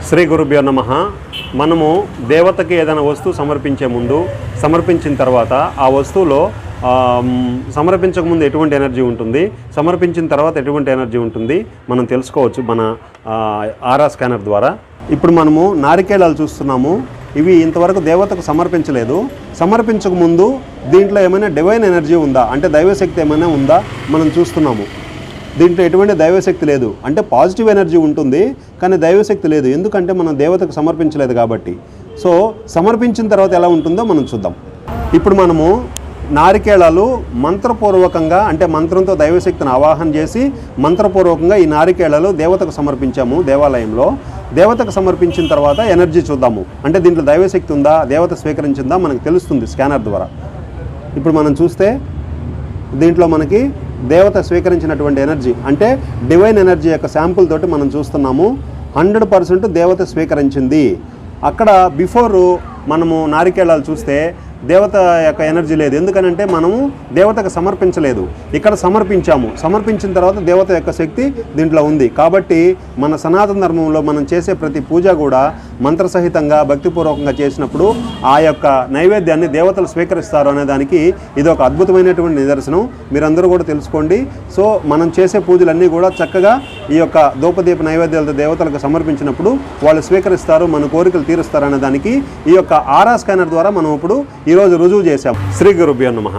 శ్రీ గురుభ్యో నమః. మనము దేవతకి ఏదైనా వస్తువు సమర్పించే ముందు, సమర్పించిన తర్వాత ఆ వస్తువులో సమర్పించకముందు ఎటువంటి ఎనర్జీ ఉంటుంది, సమర్పించిన తర్వాత ఎటువంటి ఎనర్జీ ఉంటుంది మనం తెలుసుకోవచ్చు మన ఆరా స్కానర్ ద్వారా. ఇప్పుడు మనము నారికేళాలు చూస్తున్నాము. ఇవి ఇంతవరకు దేవతకు సమర్పించలేదు. సమర్పించకముందు దీంట్లో ఏమైనా డివైన్ ఎనర్జీ ఉందా, అంటే దైవశక్తి ఏమైనా ఉందా మనం చూస్తున్నాము. దీంట్లో ఎటువంటి దైవశక్తి లేదు, అంటే పాజిటివ్ ఎనర్జీ ఉంటుంది కానీ దైవశక్తి లేదు, ఎందుకంటే మనం దేవతకు సమర్పించలేదు కాబట్టి. సో సమర్పించిన తర్వాత ఎలా ఉంటుందో మనం చూద్దాం. ఇప్పుడు మనము నారికేళాలు మంత్రపూర్వకంగా, అంటే మంత్రంతో దైవశక్తిని ఆవాహన చేసి మంత్రపూర్వకంగా ఈ నారికేళాలు దేవతకు సమర్పించాము దేవాలయంలో. దేవతకు సమర్పించిన తర్వాత ఎనర్జీ చూద్దాము, అంటే దీంట్లో దైవశక్తి ఉందా, దేవత స్వీకరించిందా మనకు తెలుస్తుంది స్కానర్ ద్వారా. ఇప్పుడు మనం చూస్తే దీంట్లో మనకి దేవత స్వీకరించినటువంటి ఎనర్జీ, అంటే డివైన్ ఎనర్జీ యొక్క శాంపుల్ తోటి మనం చూస్తున్నాము. 100% దేవత స్వీకరించింది. అక్కడ బిఫోరు మనము నారికేళాలు చూస్తే దేవత యొక్క ఎనర్జీ లేదు, ఎందుకనంటే మనము దేవతకు సమర్పించలేదు. ఇక్కడ సమర్పించాము, సమర్పించిన తర్వాత దేవత యొక్క శక్తి దీంట్లో ఉంది. కాబట్టి మన సనాతన ధర్మంలో మనం చేసే ప్రతి పూజ కూడా మంత్రసహితంగా భక్తిపూర్వకంగా చేసినప్పుడు ఆ యొక్క నైవేద్యాన్ని దేవతలు స్వీకరిస్తారు అనేదానికి ఇది ఒక అద్భుతమైనటువంటి నిదర్శనం. మీరందరూ కూడా తెలుసుకోండి. సో మనం చేసే పూజలన్నీ కూడా చక్కగా ఈ యొక్క ధూపదీప నైవేద్యాలతో దేవతలకు సమర్పించినప్పుడు వాళ్ళు స్వీకరిస్తారు, మన కోరికలు తీరుస్తారు అనేదానికి ఈ యొక్క ఆరా స్కానర్ ద్వారా మనం ఇప్పుడు ఈరోజు రుజువు చేశాం. శ్రీ గురుభ్యో నమః.